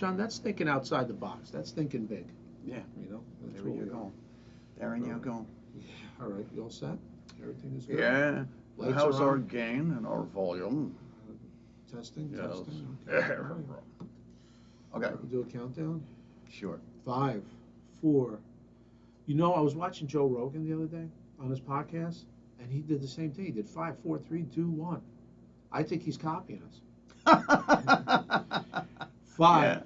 John, that's thinking outside the box. That's thinking big. Yeah. You know, that's There what you we go. There you go. Yeah. All right, you all set? Everything is good? Yeah. Lights How's are our on? gain and our volume? Testing, Yes. testing. Okay. All right. Okay. We'll do a countdown. Sure. 5, 4. You know, I was watching Joe Rogan the other day on his podcast, and he did the same thing. He did 5, 4, 3, 2, 1. I think he's copying us. 5. Yeah.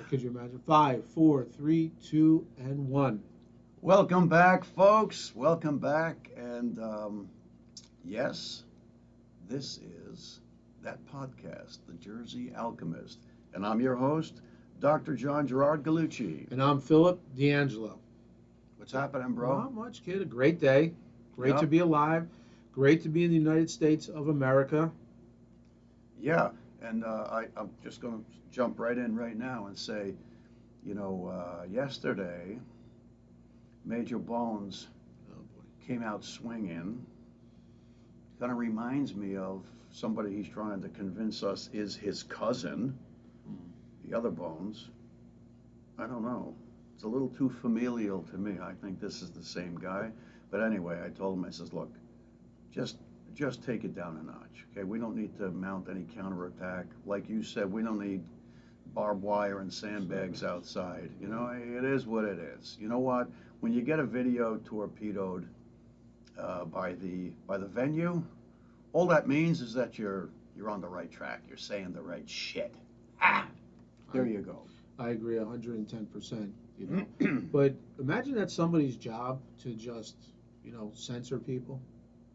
Could you imagine? 5, 4, 3, 2, and 1. Welcome back, folks. Welcome back. And yes, this is that podcast, The Jersey Alchemist. And I'm your host, Dr. John Gerard Galucci. And I'm Philip D'Angelo. What's happening, bro? Not much, kid. A great day. Great Yep. to be alive. Great to be in the United States of America. Yeah, and I'm just going to jump right in right now and say, you know, yesterday, Major Bones came out swinging. Kind of reminds me of somebody he's trying to convince us is his cousin, the other Bones. I don't know. It's a little too familial to me. I think this is the same guy. But anyway, I told him, I says, look, just take it down a notch. Okay, we don't need to mount any counterattack. Like you said, we don't need barbed wire and sandbags outside. You know, it is what it is. You know what? When you get a video torpedoed by the venue, all that means is that you're on the right track. You're saying the right shit. There you go. I agree 110%. You know, but imagine that's somebody's job to just, you know, censor people.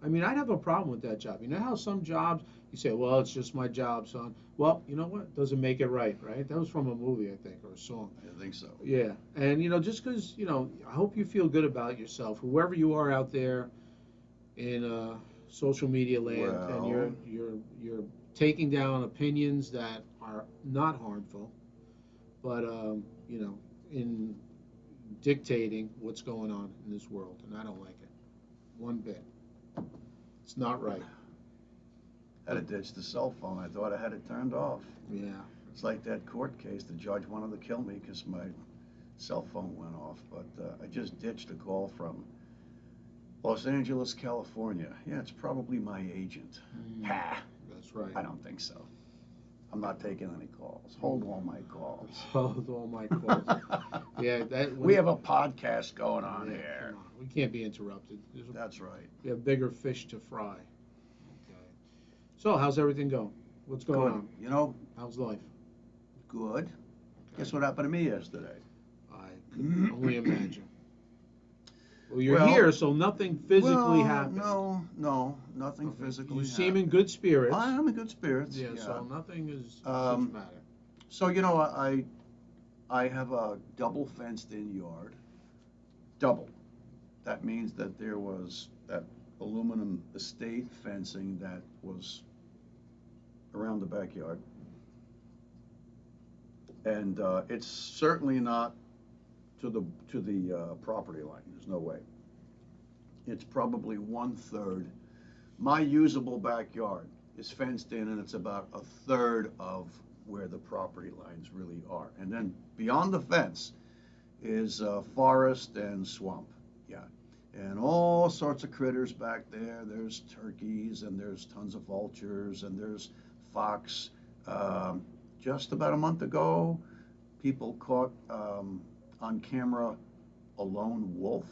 I mean, I'd have a problem with that job. You know how some jobs you say, well, it's just my job, son. Well, you know what? Doesn't make it right, right? That was from a movie, I think, or a song. I think so. Yeah, and you know, just because, you know, I hope you feel good about yourself, whoever you are out there in social media land, and you're taking down opinions that are not harmful, but you know, in dictating what's going on in this world, and I don't like it one bit. It's not right. I had to ditch the cell phone. I thought I had it turned off. Yeah. It's like that court case. The judge wanted to kill me because my cell phone went off. But I just ditched a call from Los Angeles, California. Yeah, it's probably my agent. Ha! That's right. I don't think so. I'm not taking any calls. Hold all my calls. Hold all my calls. Yeah, we have a podcast going on here. Come on. We can't be interrupted. That's right. We have bigger fish to fry. Okay. So, how's everything going? What's going on? You know, how's life? Good. Okay. Guess what happened to me yesterday? I can only imagine. Well, you're here, so nothing physically happened. No, nothing physically. You seem in good spirits. I'm in good spirits. Yeah, so nothing is Um, such matter. So you know, I have a double fenced-in yard. Double. That means that there was that aluminum estate fencing that was around the backyard, and it's certainly not to the property line. There's no way. It's probably 1/3. My usable backyard is fenced in, and it's about 1/3 of where the property lines really are. And then beyond the fence is forest and swamp. Yeah. And all sorts of critters back there. There's turkeys, and there's tons of vultures, and there's fox. Just about a month ago, people caught on camera a lone wolf,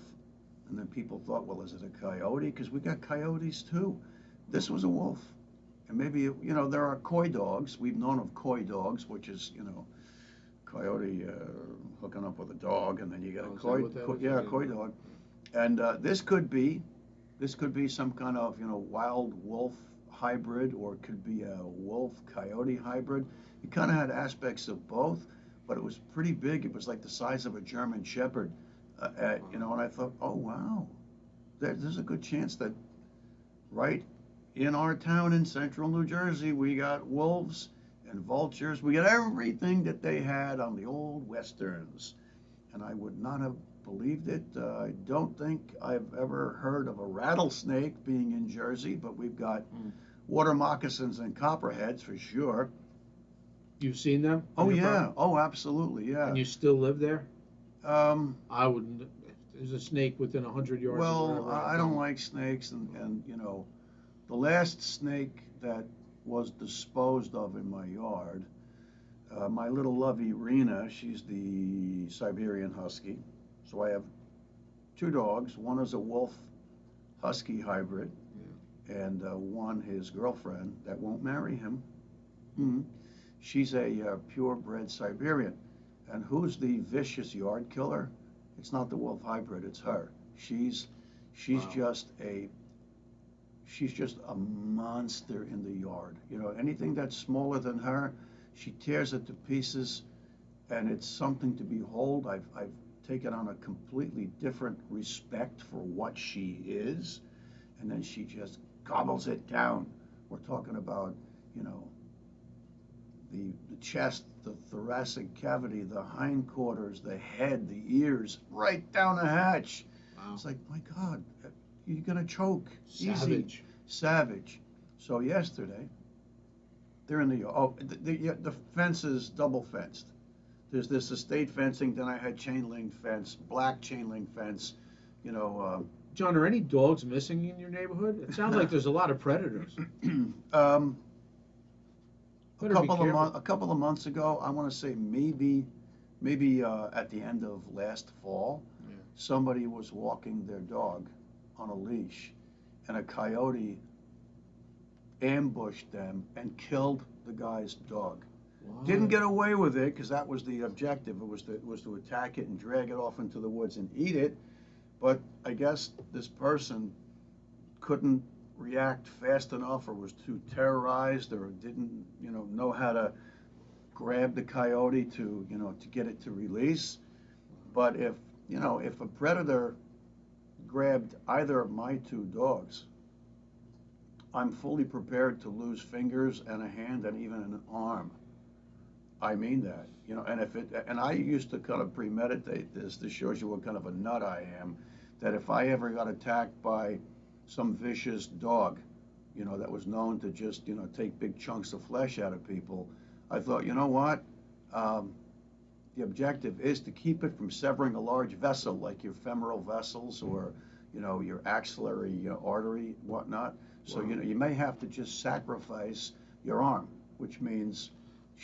and then people thought, well, is it a coyote? Because we got coyotes too. This was a wolf. And maybe, you know, there are coy dogs. We've known of coy dogs, which is, you know, coyote hooking up with a dog, and then you got a coy dog. And this could be some kind of, you know, wild wolf hybrid, or it could be a wolf coyote hybrid. It kind of had aspects of both, but it was pretty big. It was like the size of a German Shepherd, you know. And I thought, oh wow, there's a good chance that right in our town in central New Jersey, we got wolves and vultures. We got everything that they had on the old westerns. And I would not have believed it. I don't think I've ever heard of a rattlesnake being in Jersey, but we've got water moccasins and copperheads for sure. You've seen them on Oh your yeah. property? Oh, absolutely. Yeah. And you still live there? Um, I wouldn't. If there's a snake within 100 yards of well, wherever I'm I don't going. like snakes, and the last snake that was disposed of in my yard, my little lovey Rena, she's the Siberian Husky. So I have two dogs. One is a wolf husky hybrid, and one his girlfriend that won't marry him. Mhm. She's a purebred Siberian. And who's the vicious yard killer? It's not the wolf hybrid, it's her. She's Wow. she's just a monster in the yard. Anything that's smaller than her, she tears it to pieces, and it's something to behold. I've taken on a completely different respect for what she is, and then she just gobbles it down. We're talking about, you know, the chest, the thoracic cavity, the hindquarters, the head, the ears, right down the hatch. Wow. It's like, my God, you're gonna choke. Easy. Savage. Savage. So yesterday, they're in the yard. Oh, the fence is double fenced. There's this estate fencing, then I had chain link fence, black chain link fence, you know. John, are any dogs missing in your neighborhood? It sounds like there's a lot of predators. A Better be a couple of months ago, I want to say maybe at the end of last fall, Yeah. somebody was walking their dog on a leash, and a coyote ambushed them and killed the guy's dog. What? Didn't get away with it because that was the objective. It was to attack it and drag it off into the woods and eat it. But I guess this person couldn't react fast enough, or was too terrorized, or didn't know how to grab the coyote to get it to release. But if a predator grabbed either of my two dogs, I'm fully prepared to lose fingers and a hand and even an arm. I mean that. And I used to kind of premeditate this. This shows you what kind of a nut I am. That if I ever got attacked by some vicious dog, that was known to just, take big chunks of flesh out of people, I thought, you know what? The objective is to keep it from severing a large vessel, like your femoral vessels, or, your axillary artery, whatnot. So, Wow. you may have to just sacrifice your arm, which means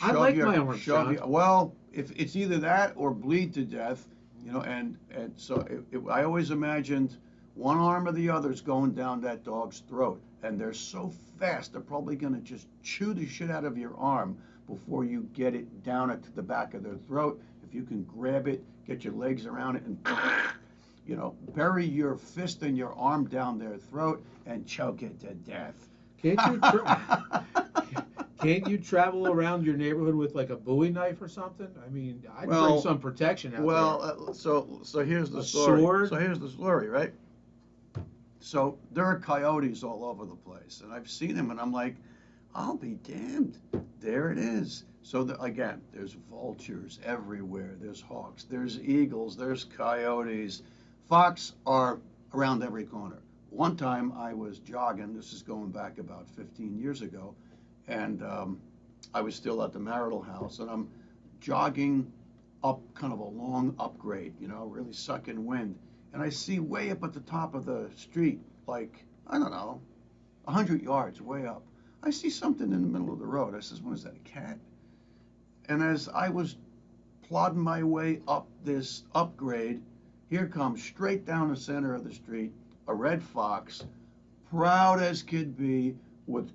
I like my arm, John. well, if it's either that or bleed to death, and so I always imagined one arm or the other's going down that dog's throat, and they're so fast, they're probably going to just chew the shit out of your arm before you get it down it to the back of their throat. If you can grab it, get your legs around it, and bury your fist and your arm down their throat and choke it to death. Can't you travel around your neighborhood with like a Bowie knife or something? I mean, I'd Well, bring some protection out there. Well, so here's the A story. sword? So here's the story, right? So there are coyotes all over the place, and I've seen them, and I'm like, I'll be damned. There it is. So again, there's vultures everywhere. There's hawks. There's eagles. There's coyotes. Fox are around every corner. One time I was jogging. This is going back about 15 years ago, and I was still at the marital house, and I'm jogging up kind of a long upgrade, really sucking wind. And I see way up at the top of the street, like, I don't know, 100 yards way up, I see something in the middle of the road. I says, what is that, a cat? And as I was plodding my way up this upgrade, here comes straight down the center of the street a red fox, proud as could be, with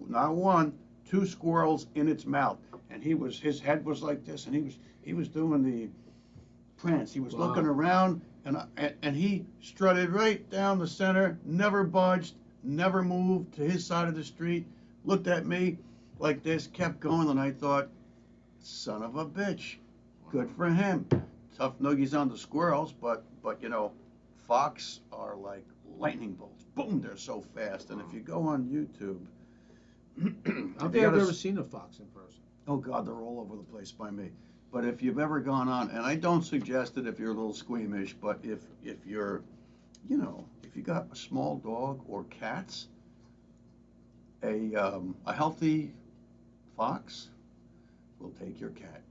not one, two squirrels in its mouth. And his head was like this, and he was doing the prance. He was looking around, and he strutted right down the center, never budged, never moved to his side of the street, looked at me like this, kept going, and I thought, son of a bitch, good for him. Tough noogies on the squirrels, but fox are like lightning bolts. Boom, they're so fast. And if you go on YouTube, I don't think I've ever seen a fox in person. Oh God, they're all over the place by me. But if you've ever gone on, and I don't suggest it if you're a little squeamish, but if you're, if you got a small dog or cats, a healthy fox we'll take your cat,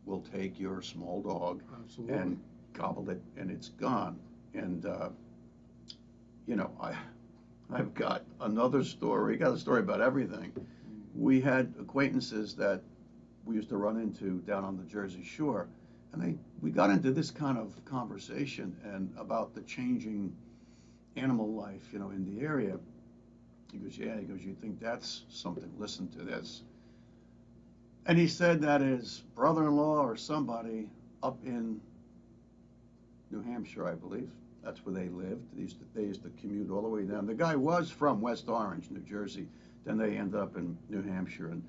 we'll take your small dog, Absolutely. and gobbled it, and it's gone. And you know, I've got another story. Got a story about everything. We had acquaintances that we used to run into down on the Jersey Shore, and we got into this kind of conversation and about the changing animal life, you know, in the area. He goes, yeah. He goes, you think that's something? Listen to this. And he said that his brother-in-law or somebody up in New Hampshire, I believe, that's where they lived. They used to commute all the way down. The guy was from West Orange, New Jersey. Then they ended up in New Hampshire, and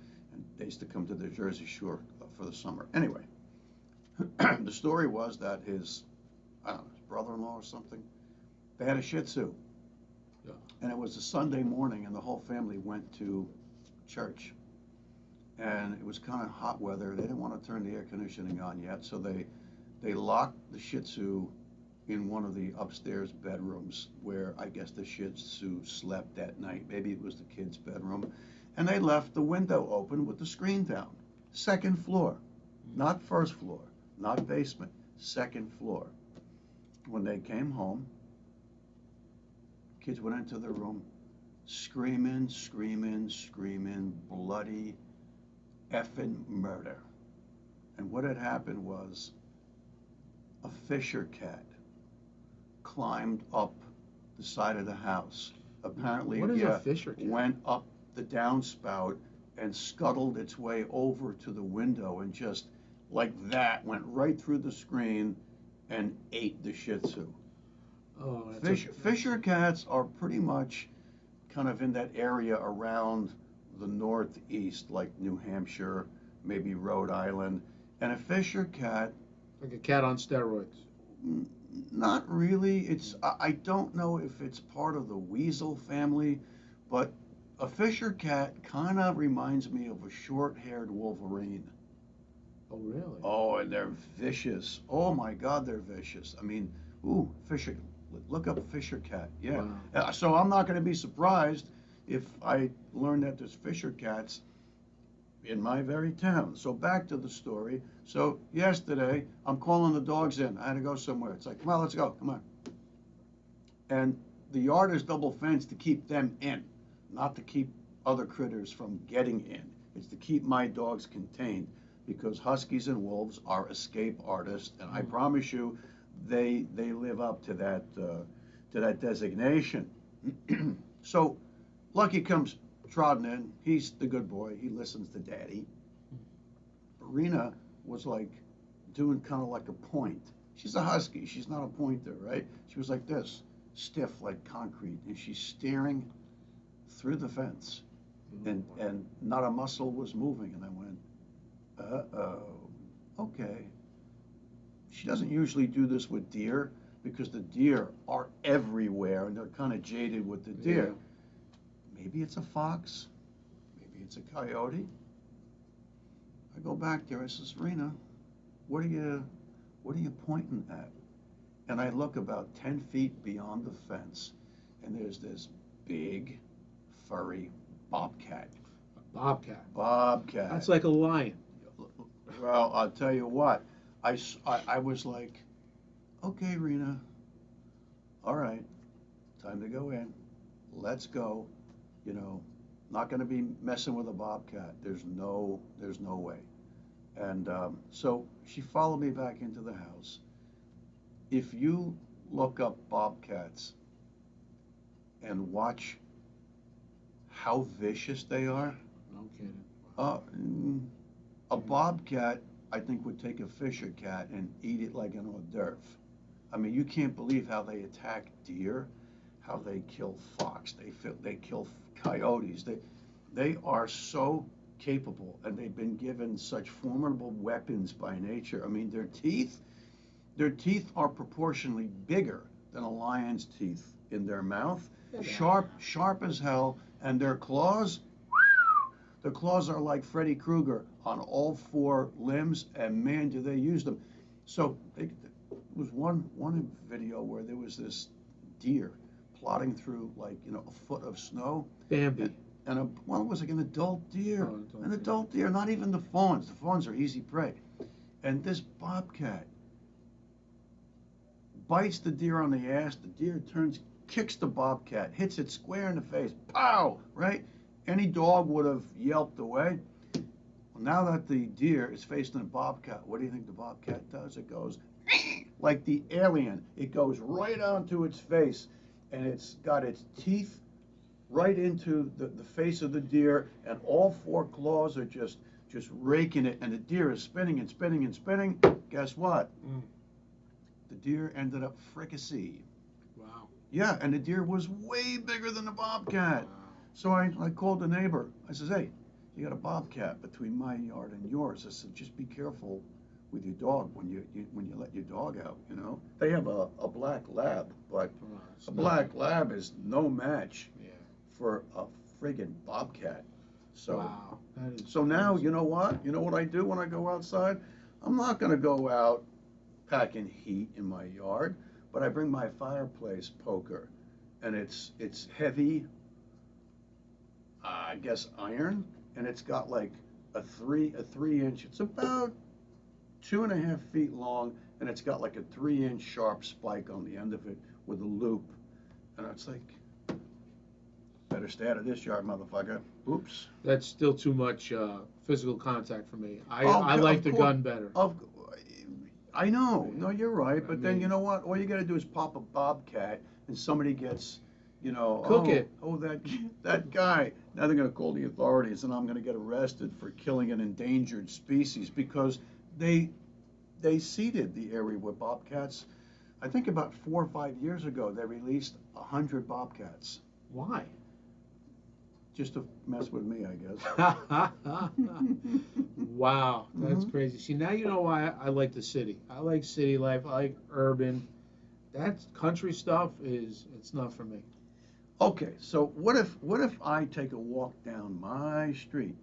they used to come to the Jersey Shore for the summer. Anyway, the story was that his, I don't know, his brother-in-law or something, they had a Shih Tzu. Yeah. And it was a Sunday morning, and the whole family went to church. And it was kind of hot weather. They didn't want to turn the air conditioning on yet, so they locked the Shih Tzu in one of the upstairs bedrooms where I guess the Shih Tzu slept that night. Maybe it was the kid's bedroom. And they left the window open with the screen down. Second floor, not first floor, not basement, second floor. When they came home, kids went into the room screaming, screaming, screaming, bloody effing murder. And what had happened was a Fisher cat climbed up the side of the house. Apparently, what is a Fisher cat? Went up the downspout and scuttled its way over to the window and just like that went right through the screen and ate the Shih Tzu. Oh, Fisher cats are pretty much kind of in that area around the Northeast, like New Hampshire, maybe Rhode Island. And a Fisher cat, like a cat on steroids. not really. I don't know if it's part of the weasel family, but a Fisher cat kind of reminds me of a short-haired Wolverine. Oh, really? Oh, and they're vicious. Oh my God, they're vicious. I mean, ooh, Fisher. Look up Fisher cat. Yeah. Wow. So I'm not going to be surprised if I learn that there's Fisher cats in my very town. So back to the story. So yesterday, I'm calling the dogs in. I had to go somewhere. It's like, come on, let's go. Come on. And the yard is double fenced to keep them in, not to keep other critters from getting in. It's to keep my dogs contained because huskies and wolves are escape artists, and I promise you, they live up to that designation. So Lucky comes trotting in. He's the good boy. He listens to Daddy. Rena was like doing kind of like a point. She's a husky. She's not a pointer, right? She was like this, stiff like concrete, and she's staring through the fence, and not a muscle was moving. And I went, uh-oh, okay. She doesn't usually do this with deer because the deer are everywhere and they're kind of jaded with the deer. Yeah. Maybe it's a fox. Maybe it's a coyote. I go back there. I says, Rena, what are you pointing at? And I look about 10 feet beyond the fence, and there's this big, furry bobcat. A bobcat. Bobcat. That's like a lion. Well, I'll tell you what. I was like, okay, Rena, all right, time to go in. Let's go. You know, not going to be messing with a bobcat. There's no way. And so she followed me back into the house. If you look up bobcats and watch how vicious they are, No kidding. A bobcat, I think, would take a Fisher cat and eat it like an hors d'oeuvre. I mean, you can't believe how they attack deer, how they kill fox, they kill coyotes. They are so capable, and they've been given such formidable weapons by nature. I mean, their teeth are proportionally bigger than a lion's teeth in their mouth, sharp as hell, and their claws are like Freddy Krueger on all four limbs, and man, do they use them. So there was one video where there was this deer plodding through, like, a foot of snow. Bambi. well, it was like an adult deer. Oh, adult An deer. adult deer, not even the fawns. The fawns are easy prey. And this bobcat bites the deer on the ass. The deer turns, kicks the bobcat, hits it square in the face. Pow! Right? Any dog would have yelped away. Well, now that the deer is facing a bobcat, what do you think the bobcat does? It goes like the alien. It goes right onto its face, and it's got its teeth right into the face of the deer, and all four claws are just raking it, and the deer is spinning and spinning and spinning. Guess what? The deer ended up fricasseed. Wow. Yeah, and the deer was way bigger than the bobcat. Wow. So I called the neighbor. I says, hey, you got a bobcat between my yard and yours. I said, just be careful with your dog when you let your dog out, you know. They have a black lab, but Come on, it's a not- black lab is no match Yeah. for a friggin' bobcat. So Wow. That is so now, crazy. you know what? You know what I do when I go outside? I'm not gonna go out packing heat in my yard, but I bring my fireplace poker, and it's heavy, I guess iron, and it's got like a 3-inch. It's about 2.5 feet long, and it's got like a 3-inch sharp spike on the end of it with a loop, and it's like, better stay out of this yard, motherfucker. Oops. That's still too much physical contact for me. I Okay, like of the course. gun better. I know. No, you're right. I But then mean- you know what? All you got to do is pop a bobcat, and somebody gets, you know, Cook oh, it. oh, that guy. Now they're going to call the authorities, and I'm going to get arrested for killing an endangered species because they seeded the area with bobcats. I think about 4 or 5 years ago, they released 100 bobcats Why? just to mess with me, I guess. Wow, that's Mhm. crazy. See, now you know why I like the city. I like city life. I like urban. That country stuff it's not for me. Okay, so what if I take a walk down my street,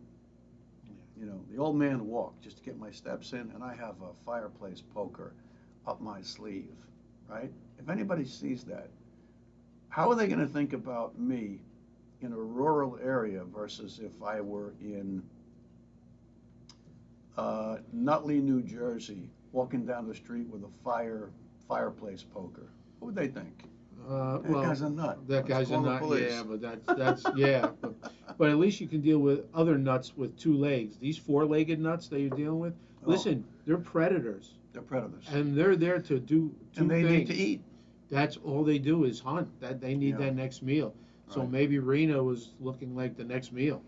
you know, the old man walk, just to get my steps in, and I have a fireplace poker up my sleeve, right? If anybody sees that, how are they going to think about me in a rural area versus if I were in Nutley, New Jersey, walking down the street with a fireplace poker? What would they think? That Well, guy's a nut. that Let's guy's a call the nut. police. Yeah, but that's yeah. But at least you can deal with other nuts with two legs. These four-legged nuts that you're dealing with. Oh. Listen, they're predators, They're predators. and they're there to do two And they things. need to eat. That's all they do is hunt. That they need Yeah. that next meal. So Right. maybe Rena was looking like the next meal.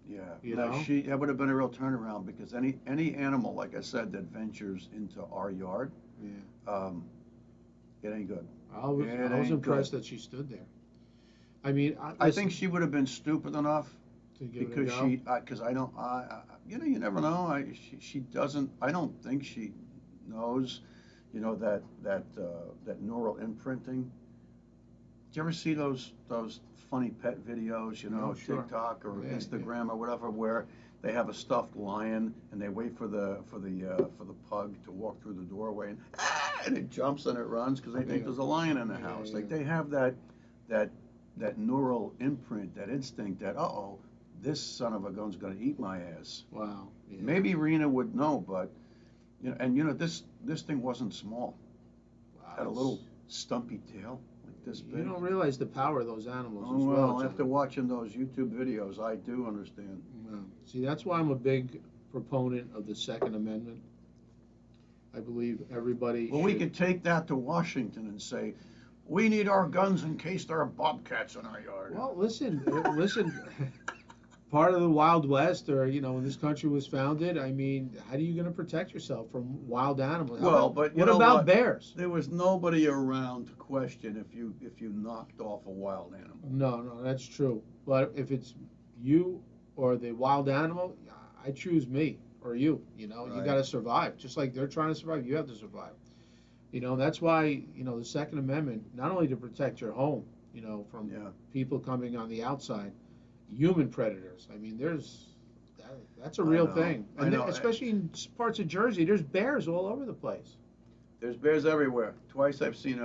Yeah, You no, know? that would have been a real turnaround because any animal, like I said, that ventures into our yard, Yeah. it ain't good. I was It I was ain't impressed good. that she stood there. I mean, I think she would have been stupid enough to give because it a go. because I don't, you know, you never know. She doesn't. I don't think she knows, you know, that neural imprinting. Do you ever see those funny pet videos, you know, Oh, sure. TikTok or Yeah, Instagram or whatever, where they have a stuffed lion and they wait for the pug to walk through the doorway and it jumps and it runs because they think Yeah. there's a lion in the Yeah, house. yeah. Like they have that neural imprint, that instinct that this son of a gun's going to eat my ass. Wow. Yeah. Maybe Rena would know, but you know this thing wasn't small. Wow, Had a little stumpy tail like this big. You don't realize the power of those animals Oh, as well. well, after John. watching those YouTube videos, I do understand. Well, see, that's why I'm a big proponent of the Second Amendment. I believe everybody Well, should. we could take that to Washington and say, we need our guns in case there are bobcats in our yard. Well, listen. Part of the Wild West, or when this country was founded, I mean, how are you going to protect yourself from wild animals? But you what know about what? bears? There was nobody around to question if you knocked off a wild animal. No, that's true. But if it's you or the wild animal, I choose me or you. You Right. got to survive. Just like they're trying to survive, you have to survive. That's why the Second Amendment, not only to protect your home, from Yeah. people coming on the outside, human predators. I mean, that's a I real know. thing, I and know. especially in parts of Jersey, there's bears all over the place. There's bears everywhere. Twice I've seen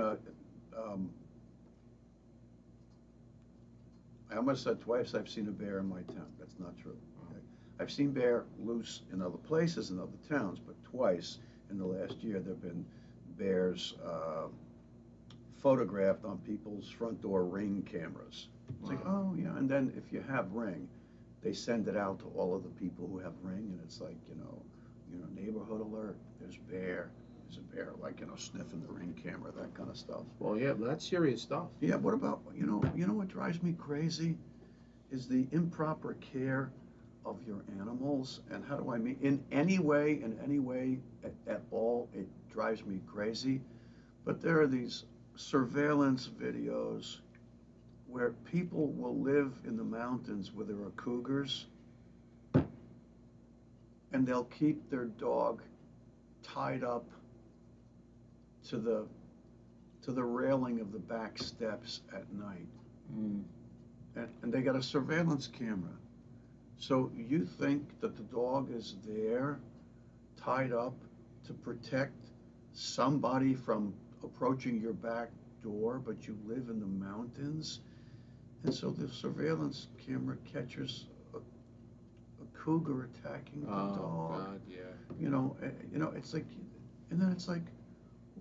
I almost said twice I've seen a bear in my town. That's not true. Okay? I've seen bear loose in other places, in other towns, but twice in the last year there have been bears photographed on people's front door Ring cameras. It's like, oh yeah, and then if you have Ring, they send it out to all of the people who have Ring, and it's like, neighborhood alert, there's a bear, like, sniffing the Ring camera, that kind of stuff. Well, yeah, but that's serious stuff. Yeah, what about, what drives me crazy is the improper care of your animals, and how do I mean, in any way at all, it drives me crazy. But there are these surveillance videos where people will live in the mountains where there are cougars, and they'll keep their dog tied up to the railing of the back steps at night. And they got a surveillance camera. So you think that the dog is there tied up to protect somebody from approaching your back door, but you live in the mountains? And so the surveillance camera catches a cougar attacking the dog. Oh God, yeah. It's like, and then it's like,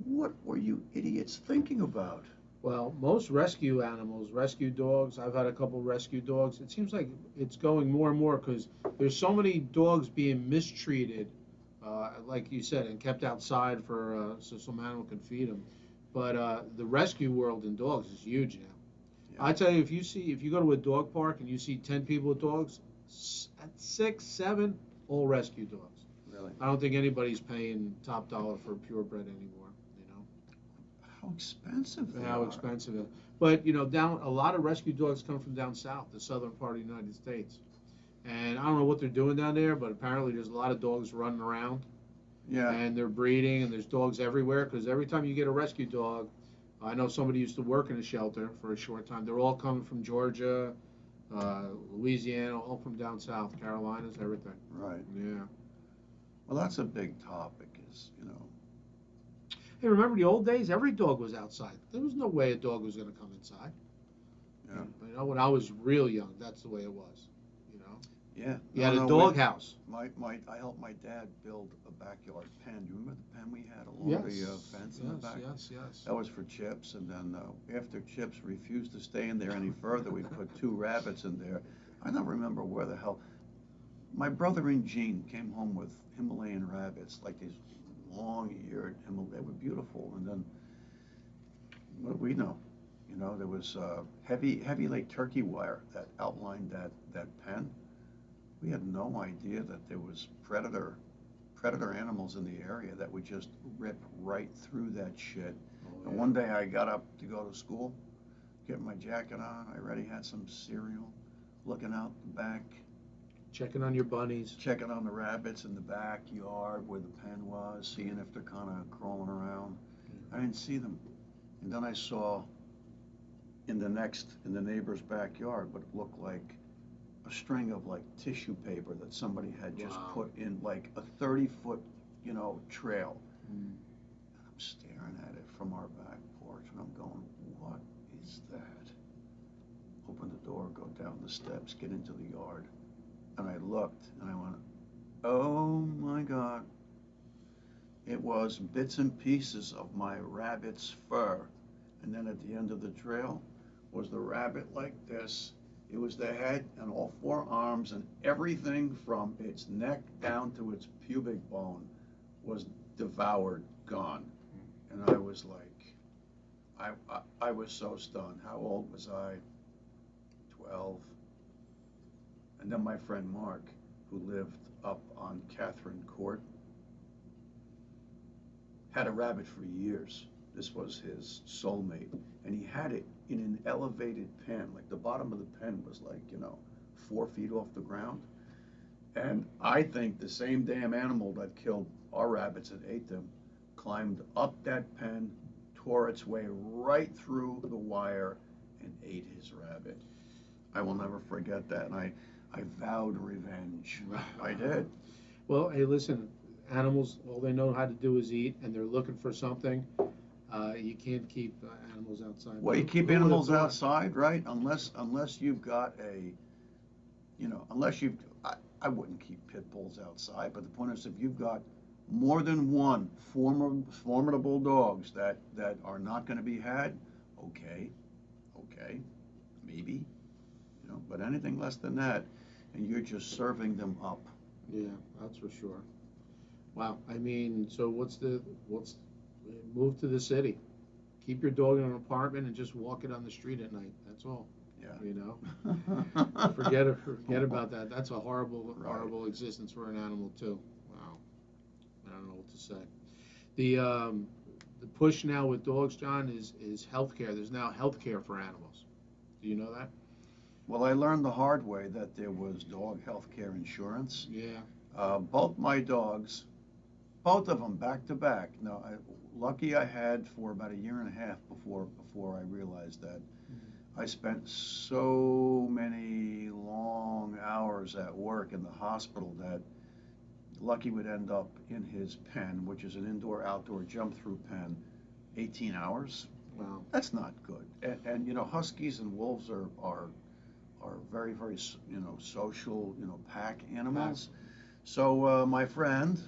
what were you idiots thinking about? Well, most rescue animals, rescue dogs, I've had a couple rescue dogs. It seems like it's going more and more because there's so many dogs being mistreated, like you said, and kept outside so some animal can feed them. But the rescue world in dogs is huge now. Yeah. I tell you, if you go to a dog park and you see 10 people with dogs, 6, 7, all rescue dogs. Really? I don't think anybody's paying top dollar for purebred anymore. How expensive they How are. expensive it is. But a lot of rescue dogs come from down south, the southern part of the United States. And I don't know what they're doing down there, but apparently there's a lot of dogs running around. Yeah. And they're breeding, and there's dogs everywhere, because every time you get a rescue dog, I know somebody used to work in a shelter for a short time. They're all coming from Georgia, Louisiana, all from down south, Carolinas, everything. Right. Yeah. Well, that's a big topic, Hey, remember the old days? Every dog was outside. There was no way a dog was going to come inside. Yeah. When I was real young, that's the way it was. Yeah. You had a dog house. I helped my dad build a backyard pen. Do you remember the pen we had along the fence in the back? Yes. That was for Chips, and then after Chips refused to stay in there any further, we put 2 rabbits in there. I don't remember where the hell. My brother and Gene came home with Himalayan rabbits, like these long-eared, they were beautiful. And then, what do we know? There was heavy like turkey wire that outlined that pen. We had no idea that there was predator animals in the area that would just rip right through that shit. And one day I got up to go to school, get my jacket on, I already had some cereal, looking out the back. Checking on your bunnies. Checking on the rabbits in the backyard where the pen was, seeing if they're kind of crawling around. I didn't see them. And then I saw in the neighbor's backyard what looked like a string of like tissue paper that somebody had just put in like a 30-foot, trail. And I'm staring at it from our back porch and I'm going, what is that? Open the door, go down the steps, get into the yard. And I looked and I went, oh my God. It was bits and pieces of my rabbit's fur. And then at the end of the trail was the rabbit like this. It was the head and all 4 arms, and everything from its neck down to its pubic bone was devoured, gone. And I was like, I was so stunned. How old was I? 12. And then my friend Mark, who lived up on Catherine Court, had a rabbit for years. This was his soulmate. And he had it in an elevated pen. Like the bottom of the pen was like, 4 feet off the ground. And I think the same damn animal that killed our rabbits and ate them climbed up that pen, tore its way right through the wire, and ate his rabbit. I will never forget that. And I vowed revenge. I did. Well, hey, listen, animals, all they know how to do is eat, and they're looking for something. You can't keep animals outside. Well, you But keep who would have animals thought? outside, right? Unless you've got a, unless you've, I wouldn't keep pit bulls outside, but the point is if you've got more than one formidable dogs that are not going to be had, okay, okay, maybe, but anything less than that, and you're just serving them up. Yeah, that's for sure. Wow. I mean, so what's move to the city? Keep your dog in an apartment and just walk it on the street at night. That's all. Yeah. You know, forget about that. That's a horrible, Right. horrible existence for an animal too. Wow. I don't know what to say. The push now with dogs, John, is healthcare. There's now healthcare for animals. Do you know that? Well, I learned the hard way that there was dog health care insurance. Yeah. Both my dogs, both of them back to back. Now, lucky I had for about a year and a half before I realized that. I spent so many long hours at work in the hospital that Lucky would end up in his pen, which is an indoor-outdoor jump-through pen, 18 hours. Wow. That's not good. And huskies and wolves are very, very, social, pack animals. So my friend,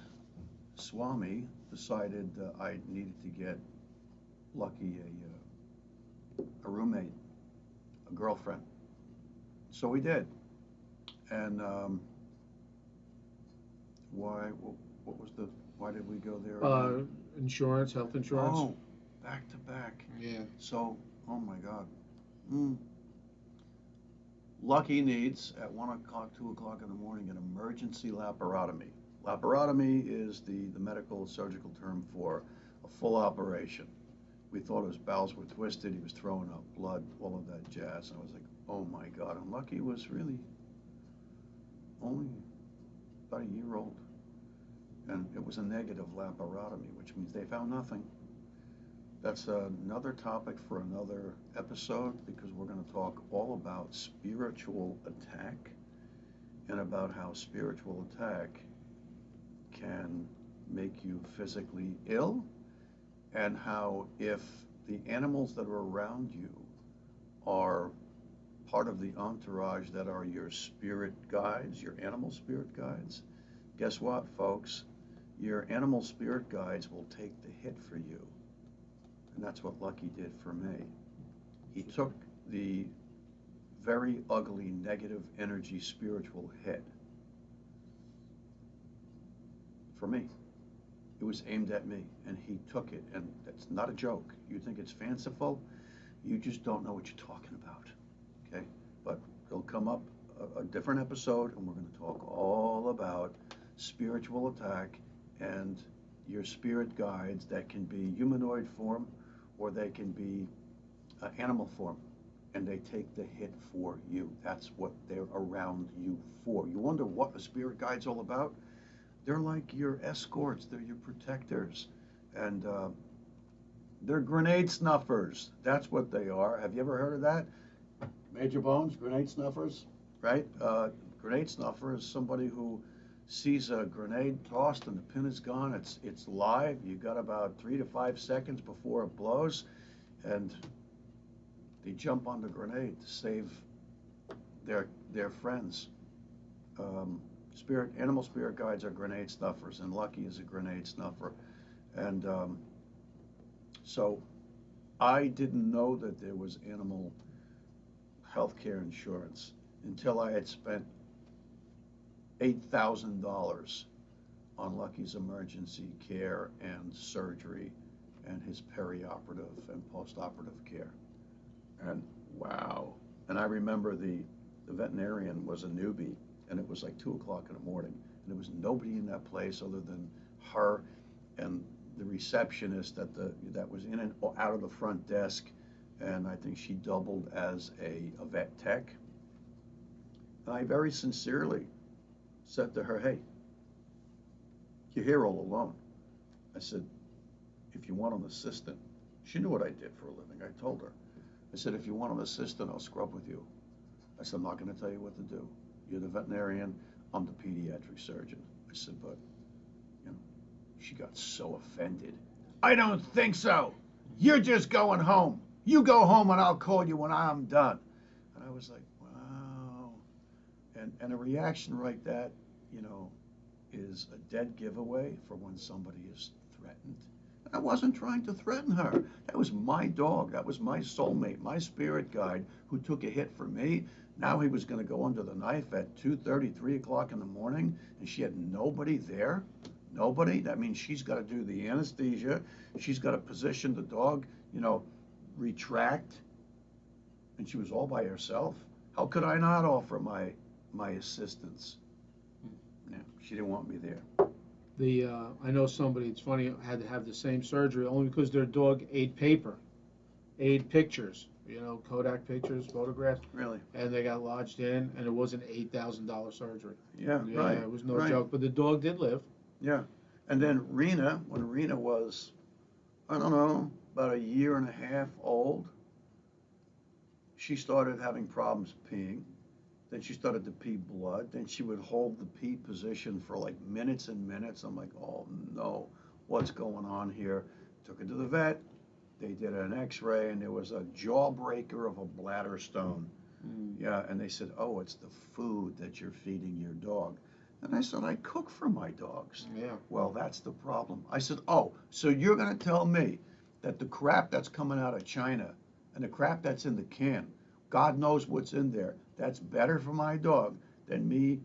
Swami, decided I needed to get Lucky a roommate, a girlfriend. So we did. And why did we go there again? Insurance, health insurance. Oh, back to back. Yeah. So, oh my God. Lucky needs, at 1 o'clock, 2 o'clock in the morning, an emergency laparotomy. Laparotomy is the medical surgical term for a full operation. We thought his bowels were twisted, he was throwing up blood, all of that jazz. And I was like, oh my God. And Lucky was really only about a year old. And it was a negative laparotomy, which means they found nothing. That's another topic for another episode because we're going to talk all about spiritual attack and about how spiritual attack can make you physically ill and how if the animals that are around you are part of the entourage that are your spirit guides, your animal spirit guides, guess what, folks? Your animal spirit guides will take the hit for you. And that's what Lucky did for me. He took the very ugly negative energy spiritual hit for me. It was aimed at me, and he took it, and that's not a joke. You think it's fanciful, you just don't know what you're talking about, okay? But it'll come up a different episode, and we're going to talk all about spiritual attack and your spirit guides that can be humanoid form or they can be animal form, and they take the hit for you. That's what they're around you for. You wonder what a spirit guide's all about? They're like your escorts, they're your protectors, and they're grenade snuffers. That's what they are. Have you ever heard of that? Major Bones, grenade snuffers, right? Grenade snuffer is somebody who sees a grenade tossed and the pin is gone. It's live. You got about 3 to 5 seconds before it blows, and they jump on the grenade to save their friends. Animal spirit guides are grenade snuffers, and Lucky is a grenade snuffer. And so I didn't know that there was animal health care insurance until I had spent $8,000 on Lucky's emergency care and surgery and his perioperative and postoperative care. And wow. And I remember the veterinarian was a newbie, and it was like 2 o'clock in the morning, and there was nobody in that place other than her and the receptionist that was in and out of the front desk, and I think she doubled as a vet tech. And I very sincerely said to her, hey, you're here all alone. I said, if you want an assistant, she knew what I did for a living. I told her. I said, if you want an assistant, I'll scrub with you. I said, I'm not going to tell you what to do. You're the veterinarian, I'm the pediatric surgeon. I said, but, she got so offended. I don't think so. You're just going home. You go home and I'll call you when I'm done. And I was like, wow. And a reaction like that, you know, is a dead giveaway for when somebody is threatened. And I wasn't trying to threaten her. That was my dog. That was my soulmate, my spirit guide who took a hit for me. Now he was going to go under the knife at 2:30, 3 o'clock in the morning, and she had nobody there. Nobody. That means she's got to do the anesthesia. She's got to position the dog, you know, retract. And she was all by herself. How could I not offer my assistance? No, she didn't want me there. I know somebody, it's funny, had to have the same surgery only because their dog ate paper, ate pictures, you know, Kodak pictures, photographs, Really? and they got lodged in, and it was an $8,000 surgery. Yeah, Yeah, right. it was no right. joke, but the dog did live. Yeah. And then Rena, when Rena was, I don't know, about a year and a half old, she started having problems peeing. Then she started to pee blood. Then she would hold the pee position for like minutes and minutes. I'm like, oh no, what's going on here? Took her to the vet. They did an x-ray and there was a jawbreaker of a bladder stone. Yeah, and they said, oh, it's the food that you're feeding your dog. And I said, I cook for my dogs. Yeah. Well, that's the problem. I said, oh, so you're going to tell me that the crap that's coming out of China and the crap that's in the can, God knows what's in there, that's better for my dog than me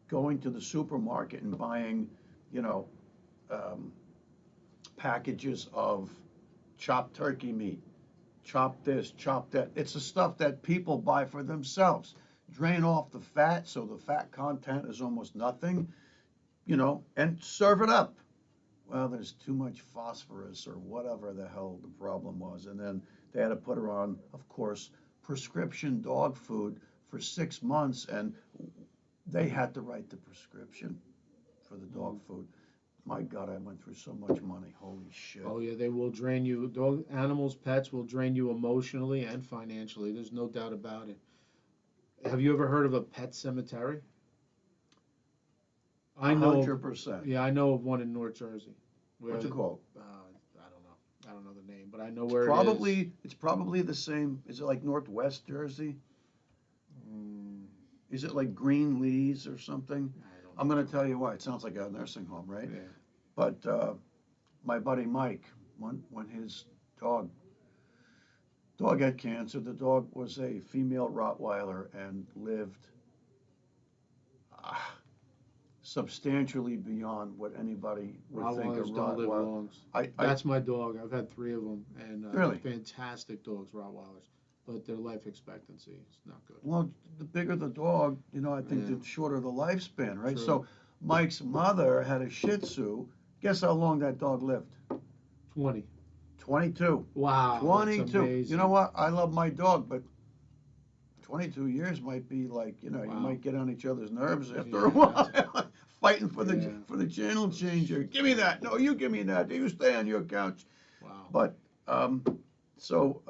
going to the supermarket and buying, you know, packages of chopped turkey meat, chop this, chop that. It's the stuff that people buy for themselves. Drain off the fat so the fat content is almost nothing, you know, and serve it up. Well, there's too much phosphorus or whatever the hell the problem was. And then they had to put her on, of course, prescription dog food for 6 months, and they had to write the prescription for the dog food. My God, I went through so much money. Holy shit. Oh yeah, they will drain you. Dog, animals, pets will drain you emotionally and financially. There's no doubt about it. Have you ever heard of a pet cemetery? I know. 100%. Yeah, I know of one in North Jersey. What's it called? I don't know. I don't know the name, but I know where Probably, it is. it's probably the same. Is it like Northwest Jersey? Mm, Is it like Green Lees or something? I don't I'm know. going to tell you why. It sounds like a nursing home, right? Yeah. But my buddy Mike, when his dog had cancer, the dog was a female Rottweiler and lived substantially beyond what anybody would think a Rottweilers don't live Rottweiler. long. I That's my dog. I've had 3 of them, and Really? they're fantastic dogs, Rottweilers. But their life expectancy is not good. Well, the bigger the dog, you know, I think Yeah. the shorter the lifespan, right? True. So Mike's mother had a Shih Tzu. Guess how long that dog lived? 20. 22. Wow. That's 22. amazing. You know what? I love my dog, but 22 years might be like, you know, you Wow. might get on each other's nerves after Yeah, a while. Fighting for Yeah. the channel changer. Give me that. No, you give me that. You stay on your couch. Wow. But so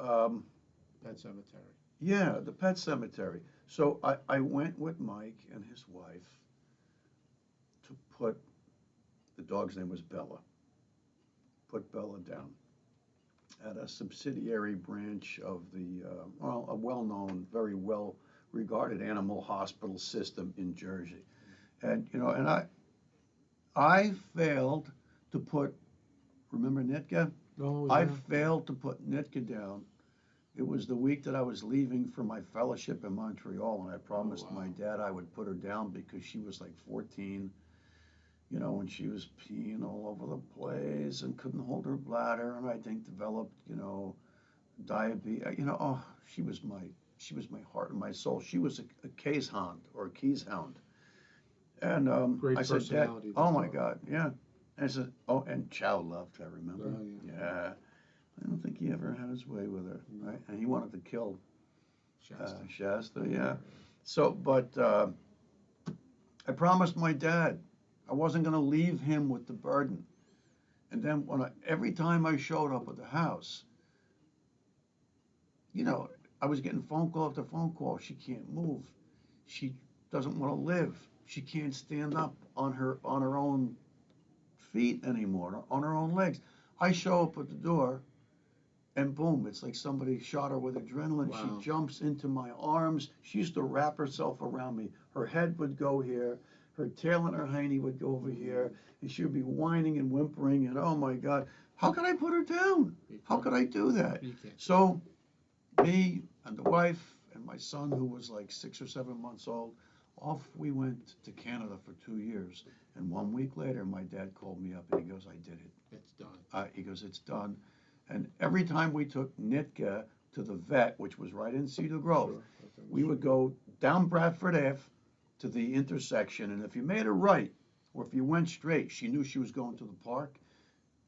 Pet cemetery. yeah, the pet cemetery. So I went with Mike and his wife to put, the dog's name was Bella. Put Bella down at a subsidiary branch of the, well, a well-known, very well-regarded animal hospital system in Jersey. And, you know, and I failed to put, remember Nitka? Oh, I yeah. failed to put Nitka down. It was the week that I was leaving for my fellowship in Montreal, and I promised wow. my dad I would put her down because she was like 14, you know, and she was peeing all over the place and couldn't hold her bladder, and I think developed, you know, diabetes. You know, oh, she was my heart and my soul. She was a case hound or a keys hound. And Great I said, Dad, personality, oh this my dog. God, yeah. And I said, oh, and Chow loved, I remember. Oh, yeah. Yeah. I don't think he ever had his way with her, right? And he wanted to kill Shasta, yeah. So, but I promised my dad I wasn't going to leave him with the burden. And then every time I showed up at the house, you know, I was getting phone call after phone call. She can't move. She doesn't want to live. She can't stand up on her own feet anymore, on her own legs. I show up at the door and boom, it's like somebody shot her with adrenaline. Wow. She jumps into my arms. She used to wrap herself around me. Her head would go here, her tail and her hiney would go over here, and she would be whining and whimpering, and oh my God, how could I put her down? How could I do that? So me and the wife and my son, who was like 6 or 7 months old, off we went to Canada for 2 years. And 1 week later, my dad called me up and he goes, I did it. It's done. He goes, it's done. And every time we took Nitka to the vet, which was right in Cedar Grove, Sure. we would go down Bradford Ave to the intersection. And if you made a right or if you went straight, she knew she was going to the park.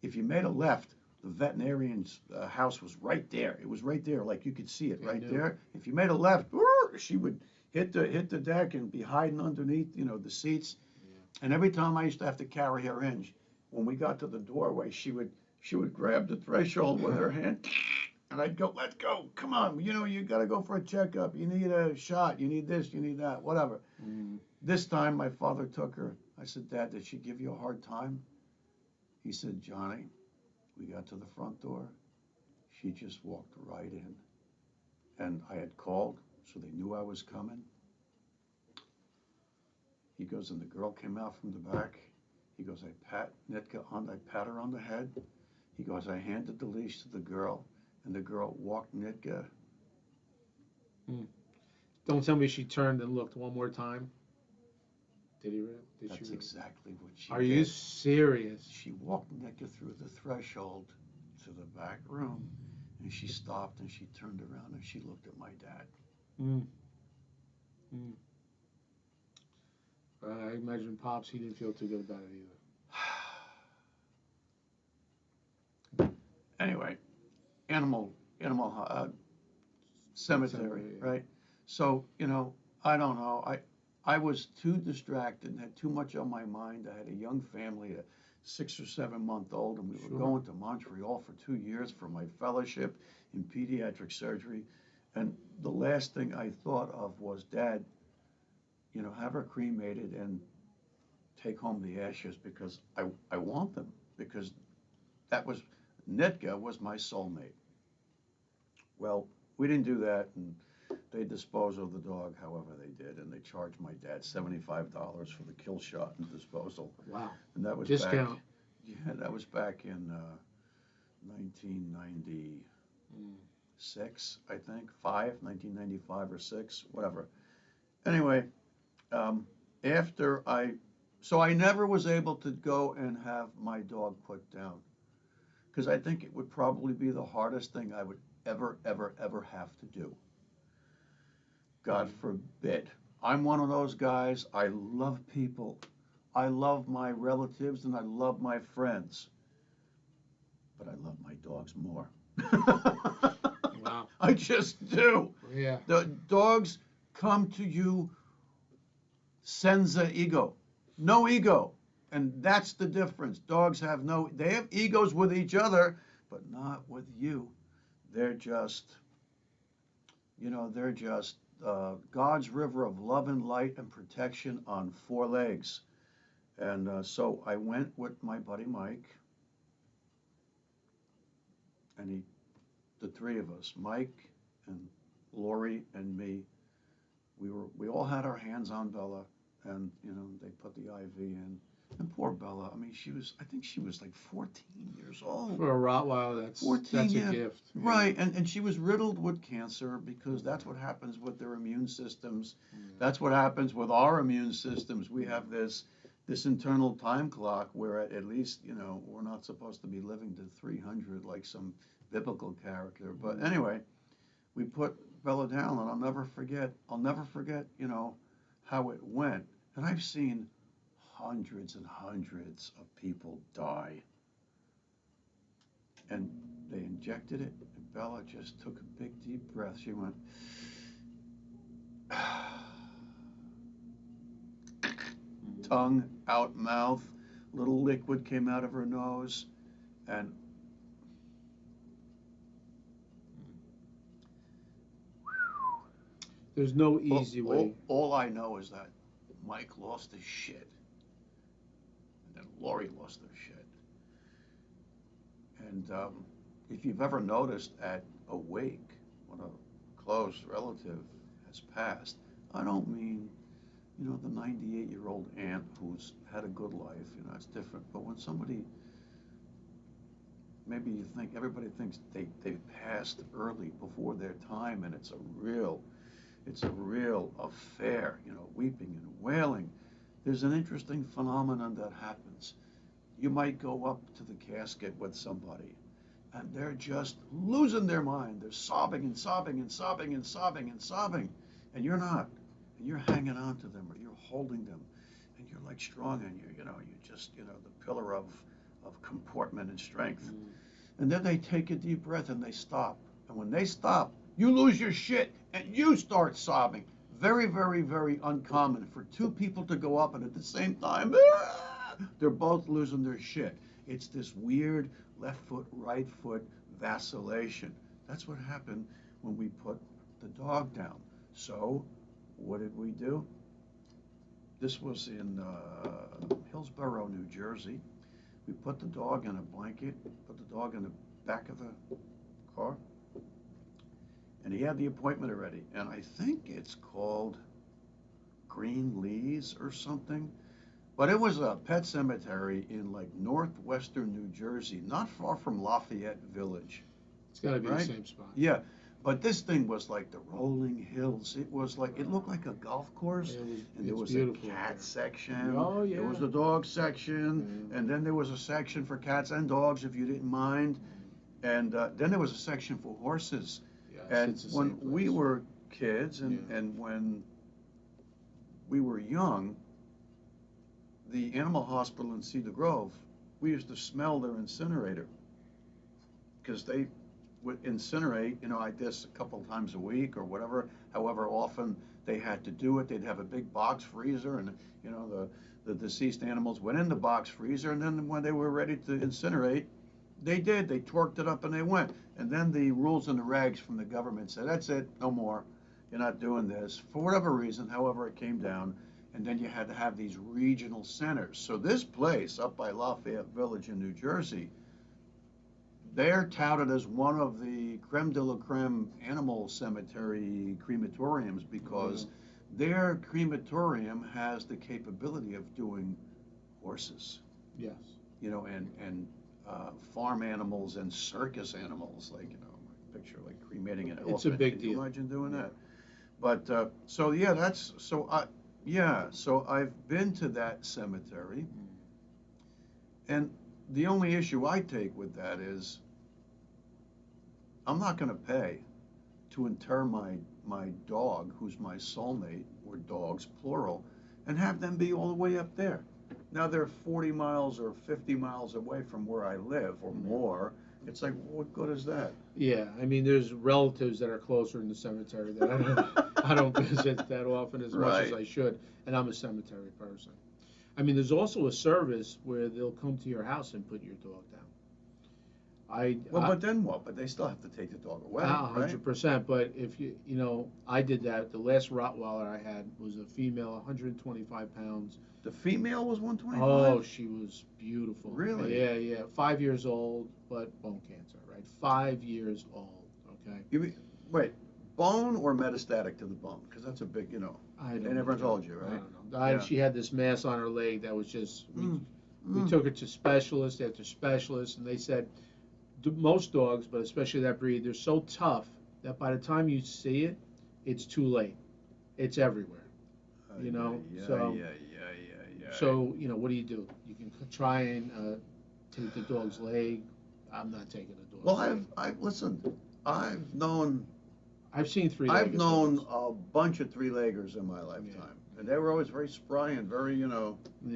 If you made a left, the veterinarian's house was right there. It was right there, like you could see it right there. If you made a left, she would hit the deck and be hiding underneath, the seats. And every time I used to have to carry her in, when we got to the doorway, she would grab the threshold with her hand, and I'd go, let's go, come on, you got to go for a checkup. You need a shot. You need this. You need that. Whatever. This time, my father took her. I said, Dad, did she give you a hard time? He said, Johnny, we got to the front door. She just walked right in. And I had called, so they knew I was coming. He goes, and the girl came out from the back. He goes, I pat her on the head. He goes, I handed the leash to the girl, and the girl walked Nitka. Don't tell me she turned and looked one more time. Did he really? That's exactly what she did. Are you serious? She walked Nitka through the threshold to the back room, and she stopped, and she turned around, and she looked at my dad. I imagine Pops, he didn't feel too good about it either. Anyway, animal cemetery, right? So, I don't know. I was too distracted and had too much on my mind. I had a young family, a 6 or 7 month old, and we were going to Montreal for 2 years for my fellowship in pediatric surgery. And the last thing I thought of was, Dad, have her cremated and take home the ashes because I want them, because Nitka was my soulmate. Well, we didn't do that, and they disposed of the dog however they did, and they charged my dad $75 for the kill shot and disposal. Wow. And that was discount. That was back in 1996, I think, 1995 or 6, whatever. Anyway, so I never was able to go and have my dog put down, because I think it would probably be the hardest thing I would ever have to do. God forbid. I'm one of those guys. I love people. I love my relatives and I love my friends. But I love my dogs more. Wow. I just do. Yeah. The dogs come to you senza ego. No ego. And that's the difference. Dogs they have egos with each other, but not with you. They're just, God's river of love and light and protection on 4 legs. And so I went with my buddy Mike, and the 3 of us, Mike and Lori and me, we all had our hands on Bella, and they put the IV in. And poor Bella, I mean, I think she was like 14 years old. For a Rottweiler, that's a gift. Right, and she was riddled with cancer, because that's what happens with their immune systems. That's what happens with our immune systems. We have this internal time clock where at least, we're not supposed to be living to 300 like some biblical character. But anyway, we put Bella down, and I'll never forget, how it went. And I've seen hundreds and hundreds of people die. And they injected it, and Bella just took a big deep breath. She went, tongue out mouth, little liquid came out of her nose, and there's no easy way. All I know is that Mike lost his shit, and then Lori lost her shit, and if you've ever noticed at a wake when a close relative has passed, I don't mean, the 98-year-old aunt who's had a good life, it's different. But when somebody, maybe you think, everybody thinks they passed early before their time, and it's a real affair, weeping and wailing. There's an interesting phenomenon that happens. You might go up to the casket with somebody, and they're just losing their mind. They're sobbing and sobbing and sobbing and sobbing and sobbing, and you're not. And you're hanging on to them, or you're holding them, and you're like strong, and you're just, the pillar of comportment and strength. And then they take a deep breath and they stop. And when they stop, you lose your shit and you start sobbing. Very, very, very uncommon for two people to go up and at the same time, they're both losing their shit. It's this weird left foot, right foot vacillation. That's what happened when we put the dog down. So, what did we do? This was in Hillsborough, New Jersey. We put the dog in a blanket, put the dog in the back of the car, and he had the appointment already. And I think it's called Green Lee's or something. But it was a pet cemetery in like northwestern New Jersey, not far from Lafayette Village. It's got to be right? the same spot. Yeah, but this thing was like the rolling hills. It was like, it looked like a golf course, and there was a cat section. Oh, yeah. There was a dog section, and then there was a section for cats and dogs, if you didn't mind. And then there was a section for horses. Yes, and when we were kids and when we were young, the animal hospital in Cedar Grove, we used to smell their incinerator because they would incinerate, I guess a couple of times a week or whatever, however often they had to do it. They'd have a big box freezer, and the deceased animals went in the box freezer, and then when they were ready to incinerate, they torqued it up and they went. And then the rules and the regs from the government said, that's it, no more, you're not doing this. For whatever reason, however it came down, and then you had to have these regional centers. So this place up by Lafayette Village in New Jersey, they're touted as one of the creme de la creme animal cemetery crematoriums because their crematorium has the capability of doing horses. Yes. And farm animals and circus animals, like, picture like cremating an elephant. It's a big deal. Can you imagine doing that? But, so I've been to that cemetery, and the only issue I take with that is I'm not going to pay to inter my dog, who's my soulmate, or dogs, plural, and have them be all the way up there. Now they're 40 miles or 50 miles away from where I live or more. It's like, what good is that? Yeah, I mean, there's relatives that are closer in the cemetery that I don't visit that often as much as I should, and I'm a cemetery person. I mean, there's also a service where they'll come to your house and put your dog down. But then what? But they still have to take the dog away, 100%. But if I did that. The last Rottweiler I had was a female, 125 pounds. The female was 125? Oh, she was beautiful. Really? Yeah. 5 years old, but bone cancer, right? 5 years old, okay? Wait, bone or metastatic to the bone? Because that's a big, I they never told you, right? I don't know. She had this mass on her leg that was just, we took her to specialist after specialist, and they said, most dogs, but especially that breed, they're so tough that by the time you see it, it's too late. It's everywhere, So, what do? You can try and take the dog's leg. I'm not taking the dog's leg. Well, I've seen three-legged I've known dogs. a bunch of three-leggers in my lifetime. And they were always very spry and very,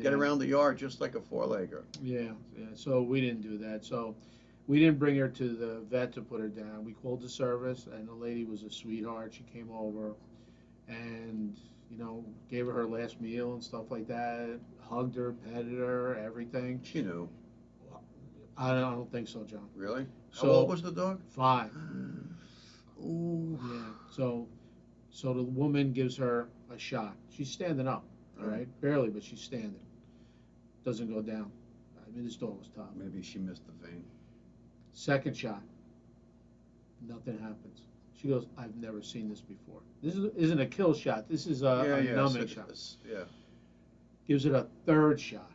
get around the yard just like a four-legger. Yeah. So we didn't do that. So we didn't bring her to the vet to put her down. We called the service, and the lady was a sweetheart. She came over and, gave her last meal and stuff like that, hugged her, petted her, everything. She knew. I don't think so, John. Really? So, how old was the dog? 5. Ooh. Yeah. So the woman gives her a shot. She's standing up, all right? Barely, but she's standing. Doesn't go down. I mean, this dog was tough. Maybe she missed the vein. Second shot. Nothing happens. She goes, I've never seen this before. Isn't a kill shot. This is Yeah, a yeah, numbing shot. yeah. Gives it a third shot.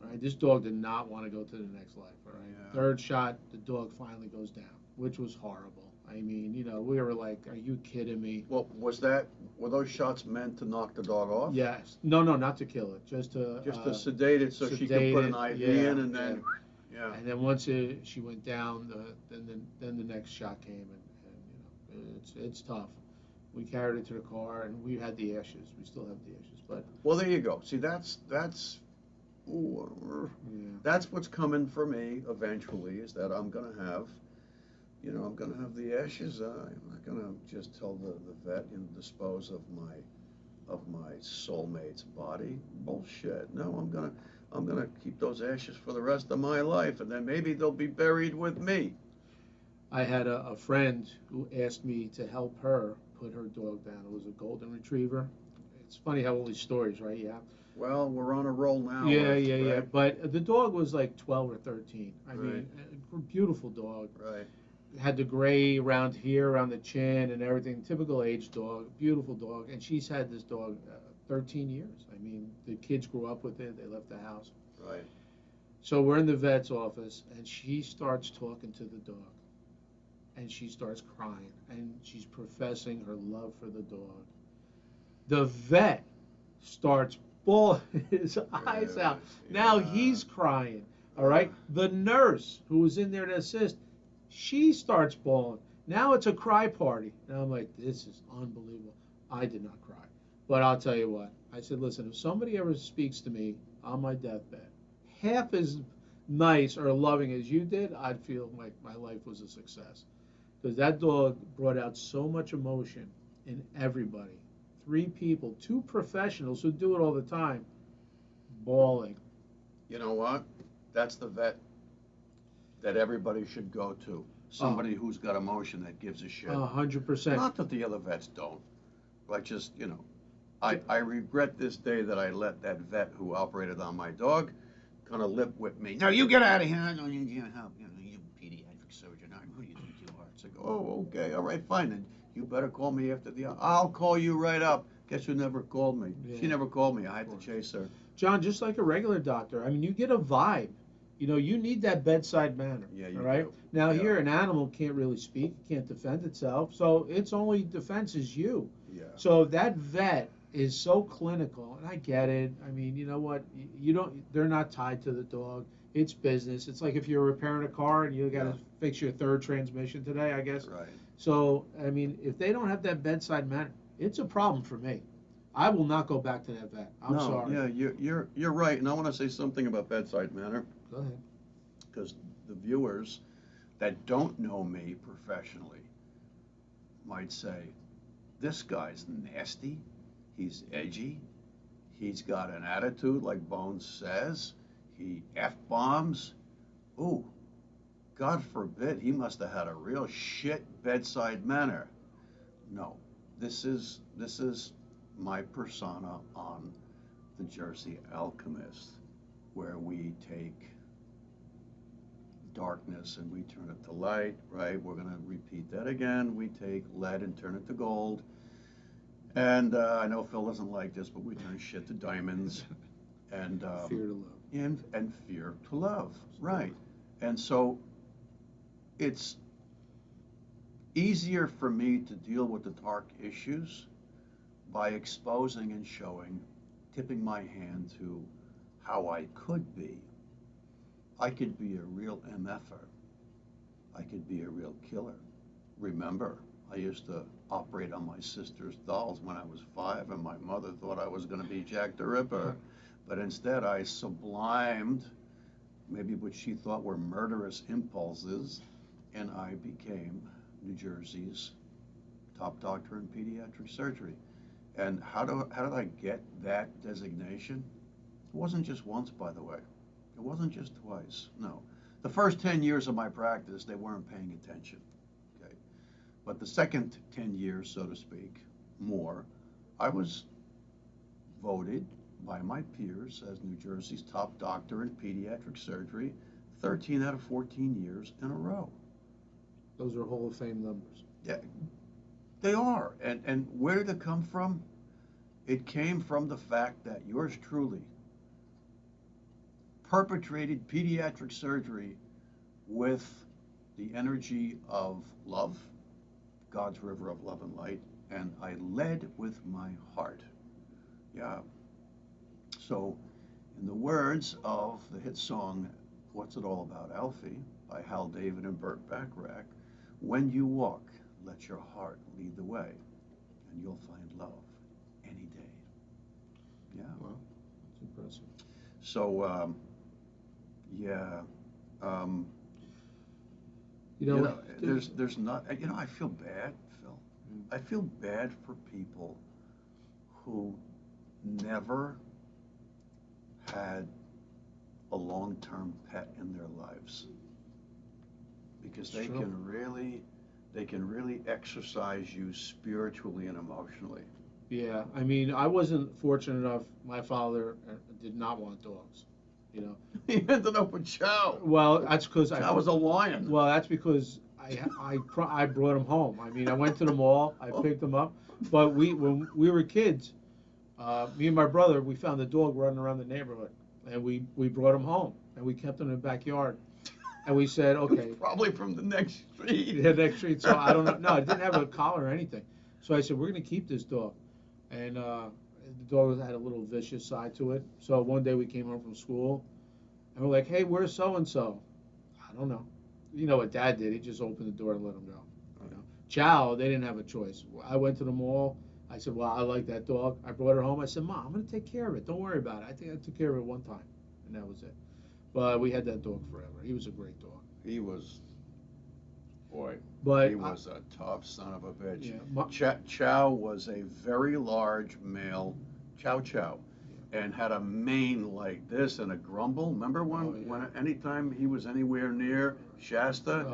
Right? This dog did not want to go to the next life. All right. Yeah. Third shot, the dog finally goes down, which was horrible. I mean, we were like, are you kidding me? Well, were those shots meant to knock the dog off? Yes. No, no, not to kill it. Just to sedate it so she could put an IV in and then, yeah. And then once she went down, then the next shot came, and it's tough. We carried it to the car, and we had the ashes. We still have the ashes, but Well, there you go. See, that's what's coming for me eventually, is that I'm gonna have, I'm gonna have the ashes. I'm not gonna just tell the vet, dispose of my soulmate's body. Bullshit. No, I'm gonna keep those ashes for the rest of my life, and then maybe they'll be buried with me. I had a friend who asked me to help her put her dog down. It was a golden retriever. It's funny how all these stories, right? Yeah. Well, we're on a roll now. Yeah. But the dog was like 12 or 13. I Right. mean, a beautiful dog. Right. Had the gray around here, around the chin, and everything. Typical age dog, beautiful dog. And she's had this dog 13 years. I mean, the kids grew up with it. They left the house. Right. So we're in the vet's office, and she starts talking to the dog. And she starts crying, and she's professing her love for the dog. The vet starts bawling his eyes out. Now he's crying, all right? The nurse who was in there to assist, she starts bawling. Now it's a cry party. And I'm like, this is unbelievable. I did not cry. But I'll tell you what. I said, listen, if somebody ever speaks to me on my deathbed, half as nice or loving as you did, I'd feel like my life was a success. Because that dog brought out so much emotion in everybody. 3 people, 2 professionals who do it all the time, bawling. You know what? That's the vet that everybody should go to. Somebody who's got emotion that gives a shit. 100%. Not that the other vets don't, but just, I regret this day that I let that vet who operated on my dog kind of lip whip me. No, you get out of here. I don't need your help. You're a pediatric surgeon. Who do you think you are? It's like, oh, okay, all right, fine. Then you better call me after I'll call you right up. Guess who never called me? Yeah. She never called me. I had to chase her. John, just like a regular doctor, I mean, you get a vibe. You need that bedside manner. Yeah, all right. Do. Now here, an animal can't really speak, it can't defend itself, so its only defense is you. Yeah. So that vet is so clinical, and I get it. I mean, you know what? They're not tied to the dog. It's business. It's like if you're repairing a car and you got to fix your 3rd transmission today, I guess. Right. So, I mean, if they don't have that bedside manner, it's a problem for me. I will not go back to that vet. I'm sorry. Yeah, you're right, and I want to say something about bedside manner. Go ahead. Because the viewers that don't know me professionally might say, this guy's nasty, he's edgy, he's got an attitude like Bones says, he F-bombs. Ooh, God forbid, he must have had a real shit bedside manner. No, this is my persona on the Jersey Alchemist, where we take darkness and we turn it to light, right? We're going to repeat that again. We take lead and turn it to gold. And I know Phil doesn't like this, but we turn shit to diamonds. And fear to love. And fear to love, right? And so it's easier for me to deal with the dark issues by exposing and showing, tipping my hand to how I could be. I could be a real MFer. I could be a real killer. Remember, I used to operate on my sister's dolls when I was 5, and my mother thought I was going to be Jack the Ripper. But instead, I sublimed maybe what she thought were murderous impulses, and I became New Jersey's top doctor in pediatric surgery. And how did I get that designation? It wasn't just once, by the way. It wasn't just twice, no. The first 10 years of my practice, they weren't paying attention, okay? But the second 10 years, so to speak, more, I was voted by my peers as New Jersey's top doctor in pediatric surgery 13 out of 14 years in a row. Those are Hall of Fame numbers. Yeah, they are. And where did it come from? It came from the fact that yours truly perpetrated pediatric surgery with the energy of love, God's river of love and light, and I led with my heart. Yeah. So, in the words of the hit song, What's It All About, Alfie, by Hal David and Burt Bacharach, when you walk, let your heart lead the way, and you'll find love any day. Yeah. Well, that's impressive. So, yeah. Um, You you know, know, there's not, you know, I feel bad, Phil. I feel bad for people who never had a long-term pet in their lives, because It's true. they can really exercise you spiritually and emotionally. Yeah, I mean, I wasn't fortunate enough. My father did not want dogs. You know. He ended up with Chow. Well, that's because Chow was a lion. Well, that's because I brought him home. I mean, I went to the mall. I picked him up. But when we were kids, me and my brother, we found a dog running around the neighborhood, and we brought him home, and we kept him in the backyard. And we said, okay, Probably from the next street. yeah, next street. So I don't know. No, it didn't have a collar or anything. So I said, we're going to keep this dog. And the dog had a little vicious side to it. So one day we came home from school, and we're like, hey, where's so-and-so? I don't know. You know what Dad did? He just opened the door and let him go. You know, Chow, they didn't have a choice. I went to the mall. I said, well, I like that dog. I brought her home. I said, Mom, I'm going to take care of it. Don't worry about it. I think I took care of it one time, and that was it. But we had that dog forever. He was a great dog. He was, boy, But he was a tough son of a bitch. Yeah, Chow was a very large male Chow Chow, and had a mane like this and a grumble. Remember when anytime he was anywhere near Shasta,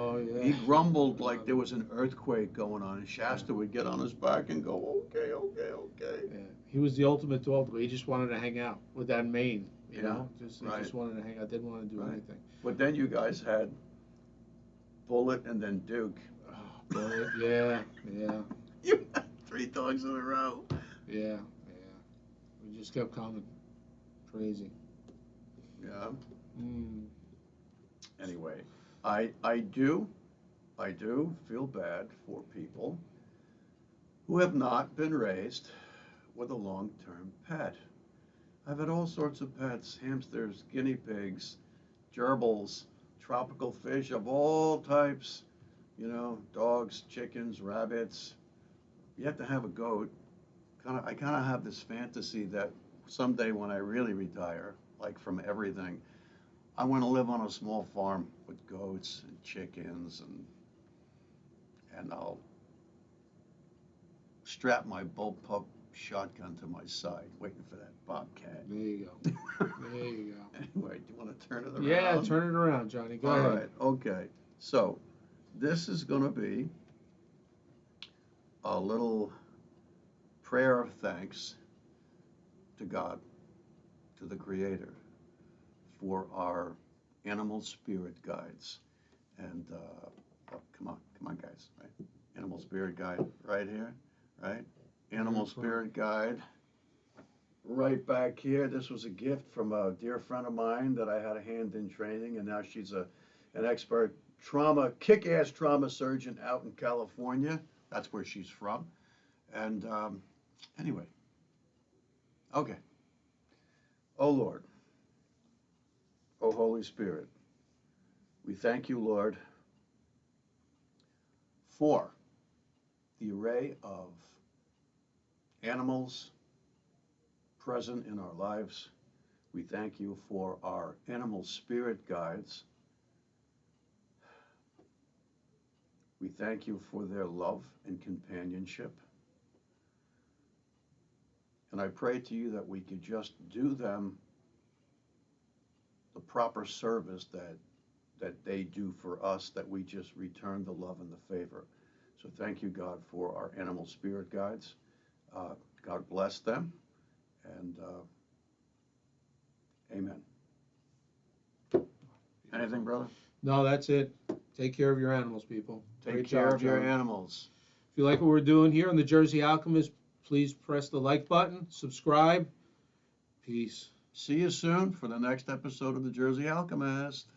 he grumbled like there was an earthquake going on, and Shasta would get on his back and go, okay, okay, okay. Yeah. He was the ultimate dog. He just wanted to hang out with that mane. You know, he just wanted to hang out. Didn't want to do anything. But then you guys had Bullet and then Duke. Oh, Bullet, yeah. You had 3 dogs in a row. Yeah. We just kept coming. Crazy. Yeah. Mm. Anyway, I do feel bad for people who have not been raised with a long-term pet. I've had all sorts of pets: hamsters, guinea pigs, gerbils, tropical fish of all types, you know, dogs, chickens, rabbits. You have to have a goat. I kind of have this fantasy that someday when I really retire, like from everything, I want to live on a small farm with goats and chickens, and I'll strap my bullpup shotgun to my side, waiting for that bobcat. There you go. There you go. Anyway, do you want to turn it around? Yeah, turn it around, Johnny. Go ahead. All right, okay. So, this is going to be a little prayer of thanks to God, to the Creator, for our animal spirit guides. And, come on, guys, right? Animal spirit guide right here, right? Animal spirit guide right back here. This was a gift from a dear friend of mine that I had a hand in training, and now she's an expert kick-ass trauma surgeon out in California. That's where she's from. And anyway, okay. Oh Lord, oh Holy Spirit, we thank you, Lord, for the array of animals present in our lives. We thank you for our animal spirit guides. We thank you for their love and companionship. And I pray to you that we could just do them the proper service that they do for us, that we just return the love and the favor. So thank you, God, for our animal spirit guides. God bless them, and amen. Anything, brother? No, that's it. Take care of your animals, people. Take Great care job, of your John. animals. If you like what we're doing here on the Jersey Alchemist, please press the like button, subscribe. Peace. See you soon for the next episode of the Jersey Alchemist.